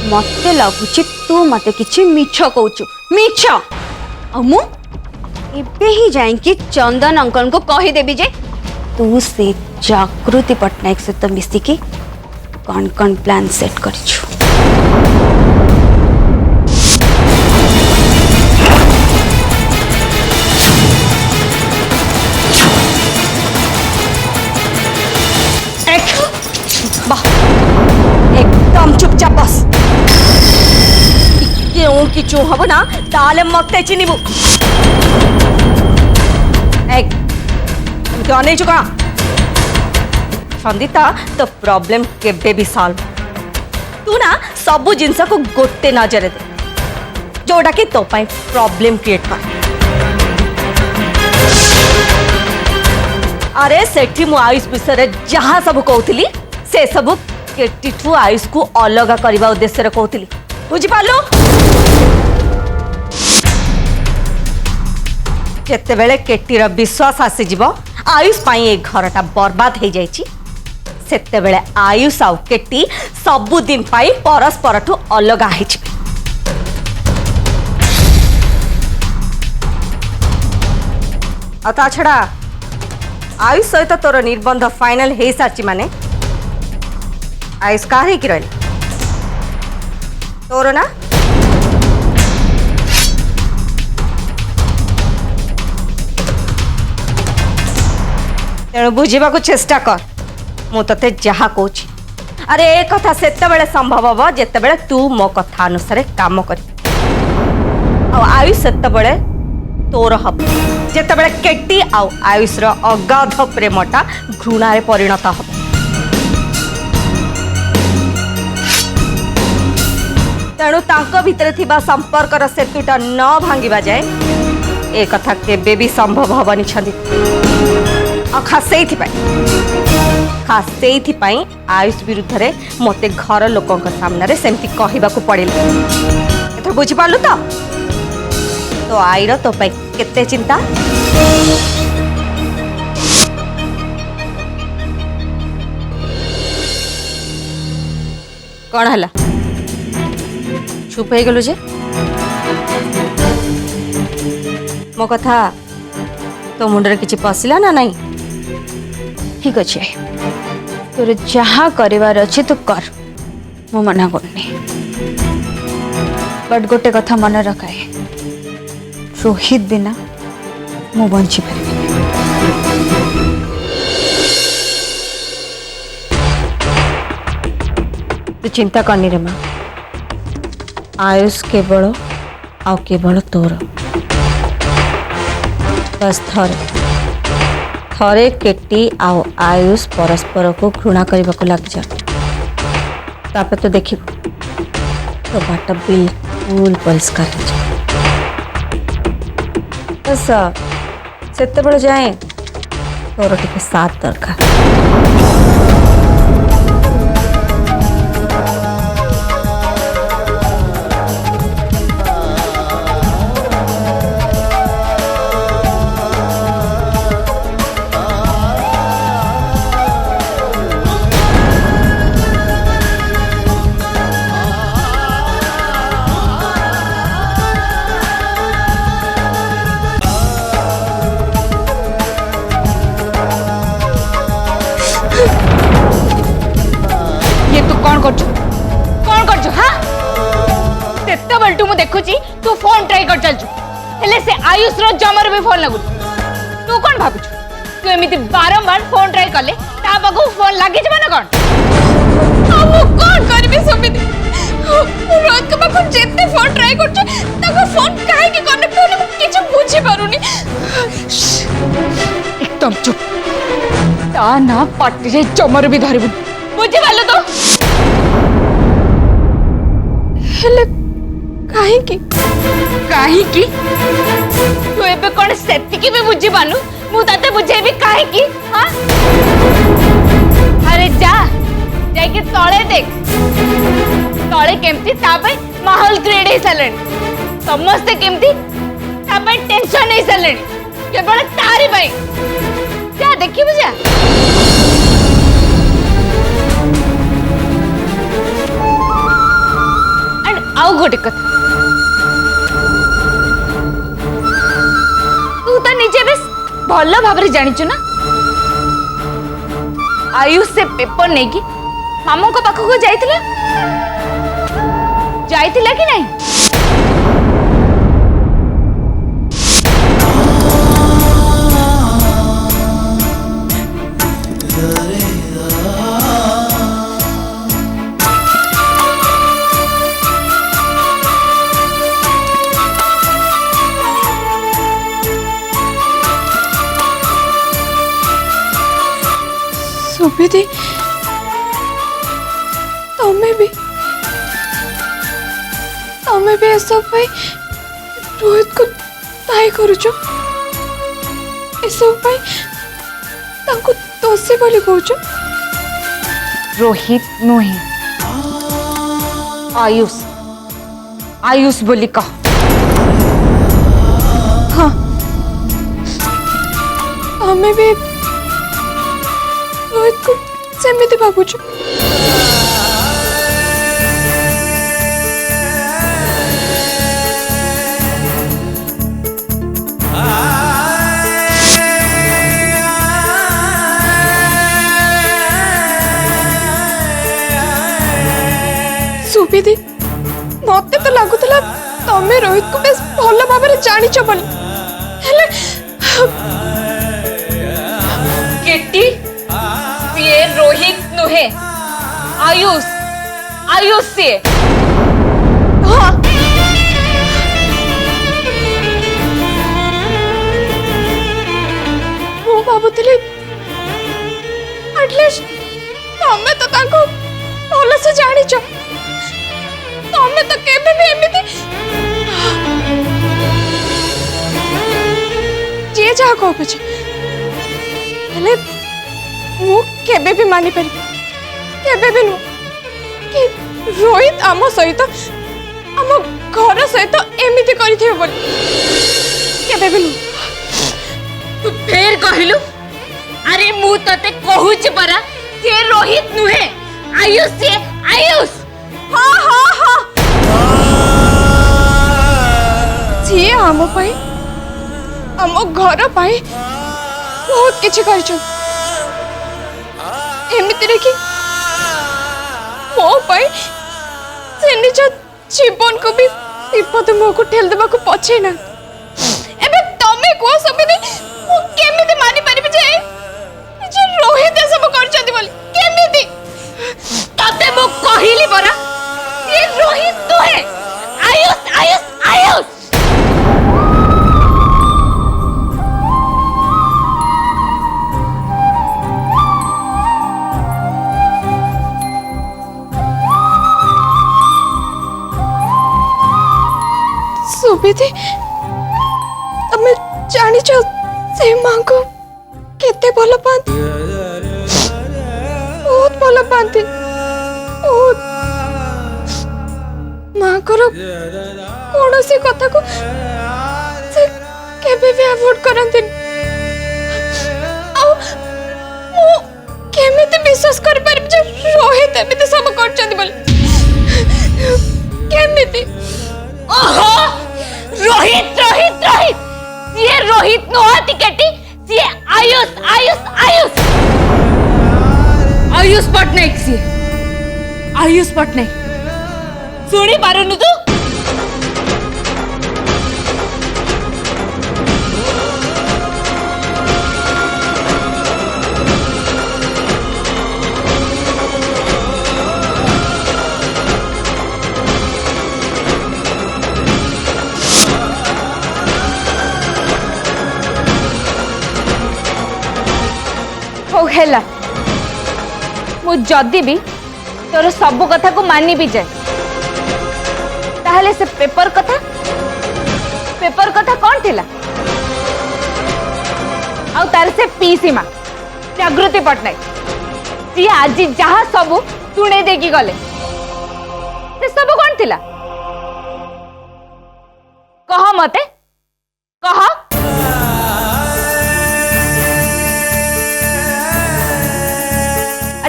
मते लगुच तू मते किछि मिछ कहूचु मिछ मु एबे ही जाइकी चंदन अंकल को कही देबी जे तू से जागृति पट्टनायक से तो मिसिकी कौन कौन प्लान सेट करिछु। एकदम चुपचाप बस क्यों किचु हम ना ताले मते चिनिबु अने चुका संदीता तो प्रॉब्लम केबे भी सॉल्व तू ना सबु जिनस को गोटे नजर दे जोड़ा कि तो पाई प्रॉब्लम क्रिएट कर। अरे सेठी मु आयुष विषय जहाँ सब कहती से सब केटीठू आयुष को अलग करने उद्देश्य कहती बुझिपारू जितेबले केटीर विश्वास आसीज आयुष पाई ए घरटा बर्बाद हो जाइए सेतेबेले आयुष आउ केटी सबुदिन पाई परस्पर ठू अलग है। ता छड़ा आयुष सहित तोर निर्बंध फाइनल हो सारी माने आयुष कह रही तोर ना तेणु बुझा चेष्टा कर मु ते जहा कौच। अरे ए कथा सेतेबेले संभव हम जितेबेले तू मो कथा अनुसार काम कर आयुष सेतेबेले तोर हम जितेबेले केटी आउ आयुष अगाध प्रेमटा घृणा परिणत हम। तेणु तांको भितर थिबा संपर्कर सेतुटा न भांगिबा जाए ए कथा केबे भी संभव हबनी छंदी। खास से आयुष विरुद्ध रे मते घर लोकों सामने सेमती कहवाक पड़े एथर बुझिपारू तो आईर तो पाई केते चिंता। कौन हला चुप हो गलु जे मो कथा तो मुंडरे किछि पसिला ना नहीं ठीक अच्छे तोर जहाँ कर अच्छे तू कर मु मना करनी बट गोटे कथा मन रखाए रोहित बिना मु बंची पारि। तू चिंता करनी रे माँ आयुष केवल आ केवल तोर बस थरे केटी आउ आयुष परस्पर को घृणा करने को लग जा तो देख तो बाट बिल्कुल परिष्कार बस से जाए तोर टिके साथ दरकार। कौन कर हाँ सेतु मु देखुची तू फोन ट्राई कर चलचु हेले से आयुष रो जमर भी फोन लगु तू कौन भाबुछु तू एमिति बारंबार फोन ट्राई करले ता बगु फोन लागि जबा ना कौन मु कौन करबी समिति रोज के बखु जेते फोन ट्राई करछु ताको फोन काहे की कनेक्ट होले किछ बुझी पारुनी एकदम चुप ता ना पाटी रे जमर भी धरबु बुझी पालो तो हेले काहे की तू एबे कोन सेति की भी बुझी पानु मु ताते बुझेबी काहे की हां अरे जा जाई के तळे देख तळे केमती तापे माहौल क्रिएट हे सलेन समस्त केमती तापे टेंशन हे सलेन केवल तारी भाई जा देखी बुझा गोटे कथा तू तो निजे बेस भल भाव जानिचु ना आयुष से पेपर नहीं कि मामू को पाखक जाइतिला कि नहीं सुविधि तमें भी सब भाई रोहित को दायी करुच सब भाई तांको दोषी बोली कहूच रोहित नुहे आयुष आयुष बोली कह हाँ तमें भी रोहित को सेमती भावुच सुविधि मत तो लगुला तमें रोहित को बेस भल भाव जानिच बोली हेले केटी ये रोहित नुहे आयुष आयुष से हाँ मु भावुली एटलिस्ट तमें तो तांको भल से जानिच तमें तो केबे भी एमिति जे जहा कह पछे हेले मु केबे भी मानि पारि केबे भी नु कि रोहित आम सहित आम घर सहित एमिति करिथिबे बोली केबे भी नु तू फेर कहलु अरे मु तते कहूच परा से रोहित नुहे आयुष से आयुष हाँ हाँ हाँ जी आम पाई आम घर पाई बहुत किछि करिछन एमिति रे कि मो पाई से निज जीवन को भी विपद मुह को ठेल देबा को पछे ना एबे तमे को सबे मु केमिति मानि परिबे जे रोहित सब करछथि बोली केमिति तते मु कहिली परा ये रोहित तो है आयुष आयुष आयुष सुविधि तमें जानिच से मां को केते भल पाती बहुत भल पाती बहुत मां को कौन सी कथा को से केबे भी अवॉइड करंती केमिति विश्वास कर पारि जे रोहित एमिति सब करछथि बोली केमिति ओहो रोहित रोहित रोहित ये रोहित नुहाती केटी ये आयुष आयुष आयुष आयुष पटनायक सी आयुष पटनायक सुनी पारुनु तू हेला मु जदि भी तोर सब कथा को मानी भी जाए ताहले से पेपर कथा कौन थिला आउ तार से पीसी मां जागृति पटनायक जी आज जहा सब तुणे देकी गले से सब कौन थिला कह मते कह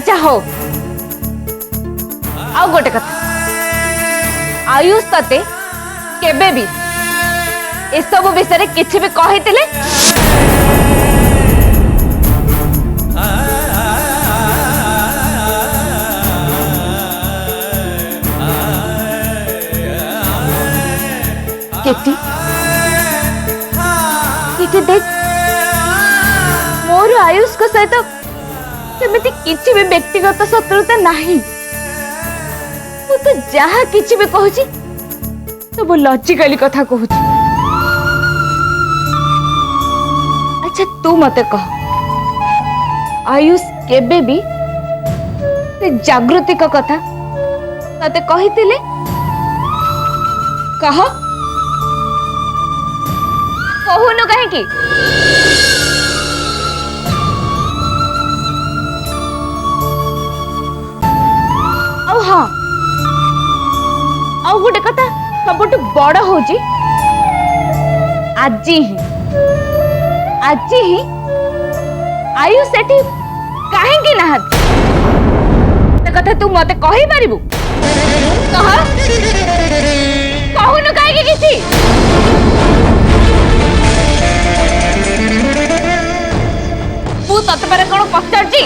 अच्छा हो आउ गोटे कथा आयुष तते केबे भी ए सब विषय किछि भी कहितिले? केटी केटी देख मोर आयुष को सहित सेମିତି किछि भी व्यक्तिगत शत्रुता नहीं। मु तो जहा किछि भी कहूची सब लॉजिकली कथा कहूची। अच्छा तू मते कह आयुष केबे भी से जागृति का कथा तते कहितिले? कह कहूनु कहीं की? हाँ आउ गोटे कथा सबुठ बड़ होची आज ही आयुष सेठी काहेंकी नाहत ते कथा तू मते कहि पारिबु? कह कहूनु काहेकी किछि? तू तत पर कोन पछारची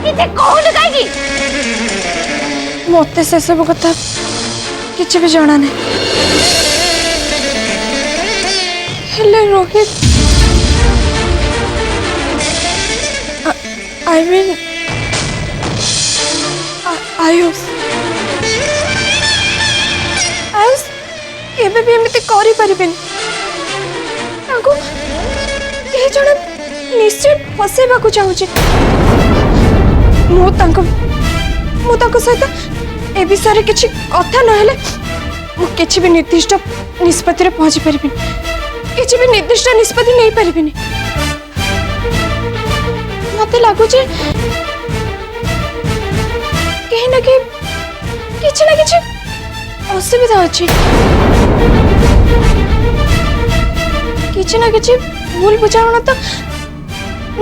किछि कहूनु काहेकी? मते से सब कथा किसी भी जाना नहीं। हेले रोहित आई मीन आयुष आयुष केबे भी एमती करि परिबेन। ताको के जण निश्चय फसेबा को चाहूची। मु ताको सहित ए विषय किसी कथा नहेले किसी भी निर्दिष्ट निष्पत्ति रे पहुंची परिबिन, किसी भी निर्दिष्ट निष्पत्ति नहीं परिबिन। मते लागु जे कहीं ना कहीं किसी ना किसी असुविधा अच्छी, किसी ना किसी भूल बुझामणा तो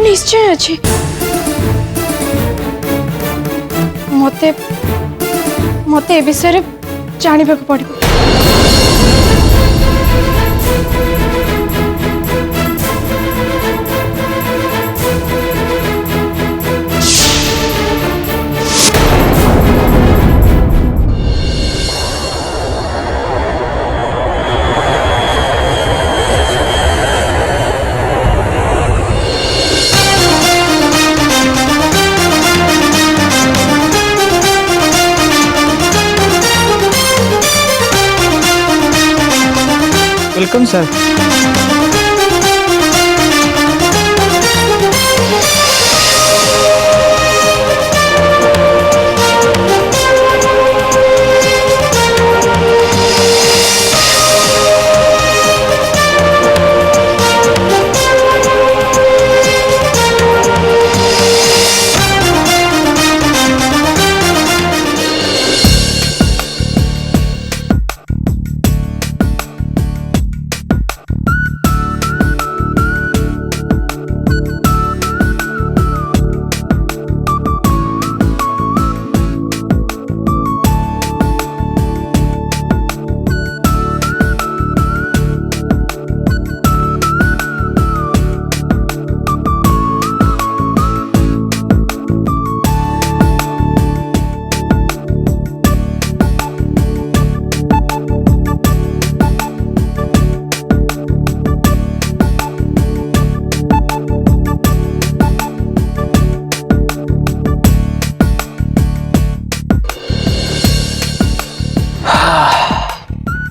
निश्चय अच्छी। मते ए विषय जानवा को पड़ो। Welcome sir.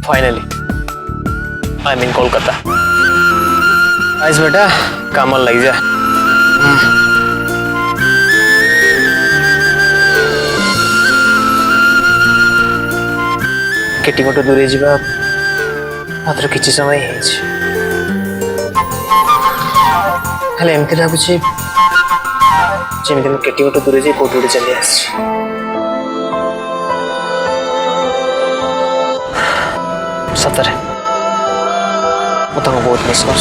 Finally I mean Kolkata. आज बेटा काम लग जा। केटी गोटे दूरे जावा मात्र किसी समय एमती लगुच जमी केटी गोटे दूरे जाए कौट गोटे चली आस। सतरे मुझे बहुत मिस कर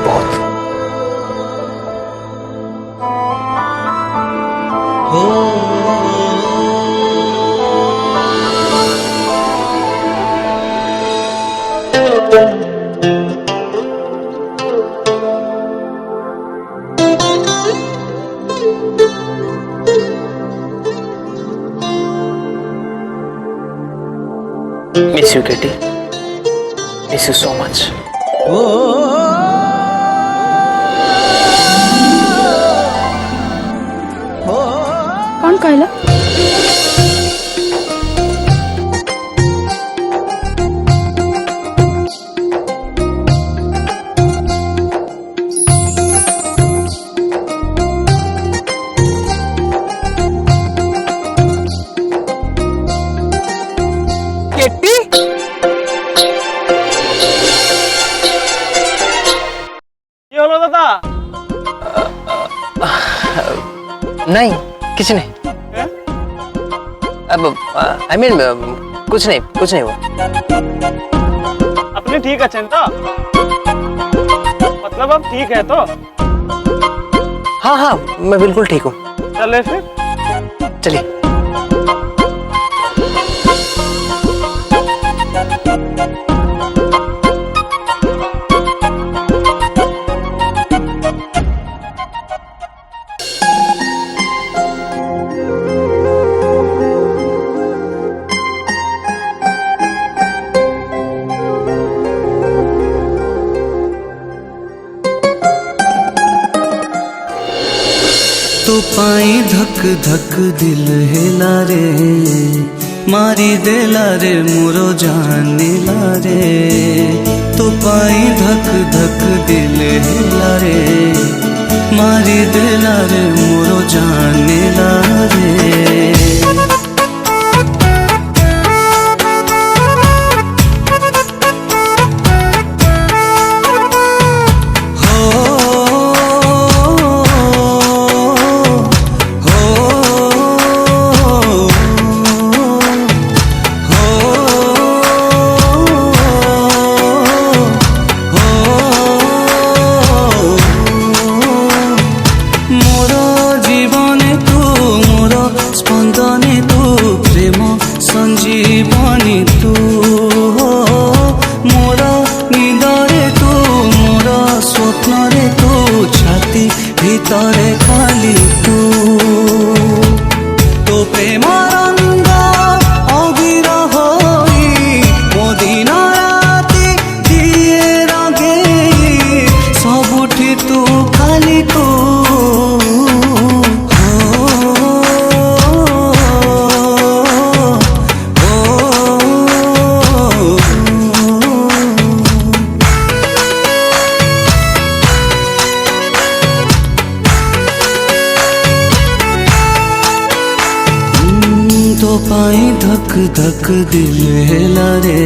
बहुत। Miss you kitty, miss you so much. कौन कहला? किटी কি হলো দাদা? नहीं किसी नहीं। अब आई मीन कुछ नहीं हुआ। আপনি ঠিক আছেন তো? मतलब अब ठीक है तो? हाँ हाँ मैं बिल्कुल ठीक हूँ। चले फिर। चलिए। तो पाई धक धक दिल हेला रे मारी देला रे मोरो जानिला रे। तो पाई धक धक दिल हेला रे मारी देला रे मोरो जानिला रे। संजीवनी तू मोर निदरे तू मोर स्वप्न रे तू छाती भीतरे खाली तू। तो प्रेम रंग अबीर होई मो दिन राति दिए रंगे सबुठी तू खाली तू। तो पाई धक धक दिल हेला रे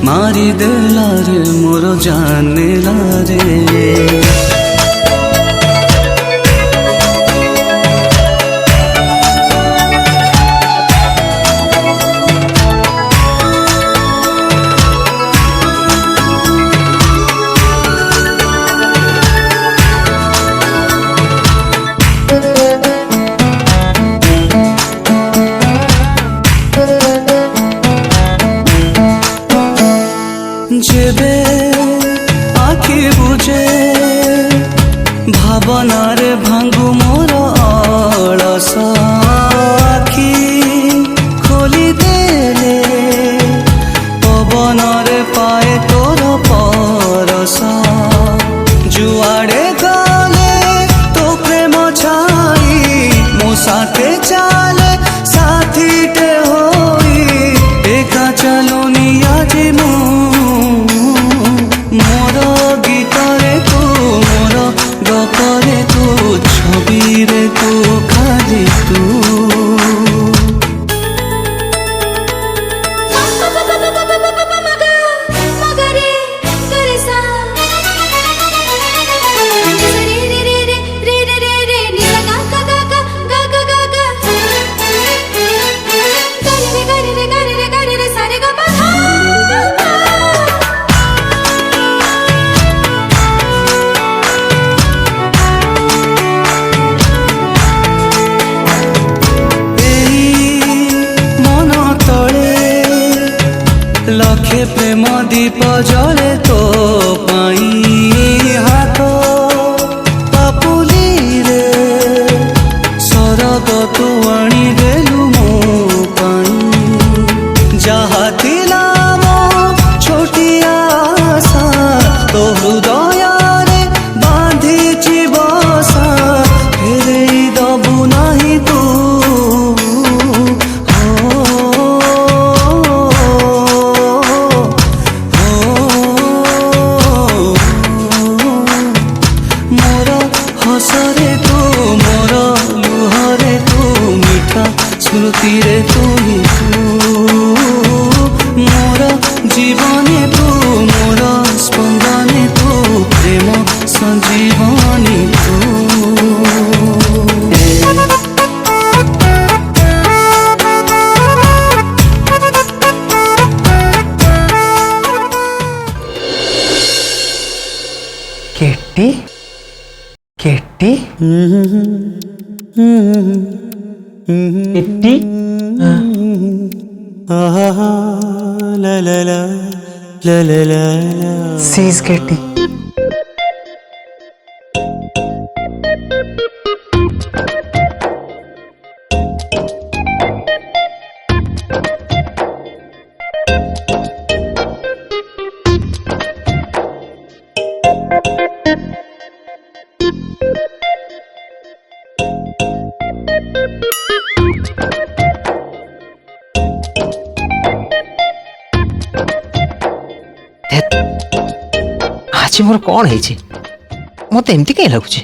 मारी देला रे मोरो जानेला रे। जेबे आखि बुझे भावनारे भांगु मोर अलस आखि खोली देले पवनरे पाए तोर परस। जुआड़े गले तो प्रेम छाई मो साथे चाले साथीटे होई एका चलुनी आज मो मोर गीतरे तू मोर गपरे तू छवि रे तू खाली तू। लखे प्रेम दीप जले तो पाई हाथ पापुली रे सरग तू आनी देलु मो पाई जहाँ केटी केटी केटी ला ला ला ला ला ला सीज केटी आज मोर कौन है मत एमती कहीं लगुच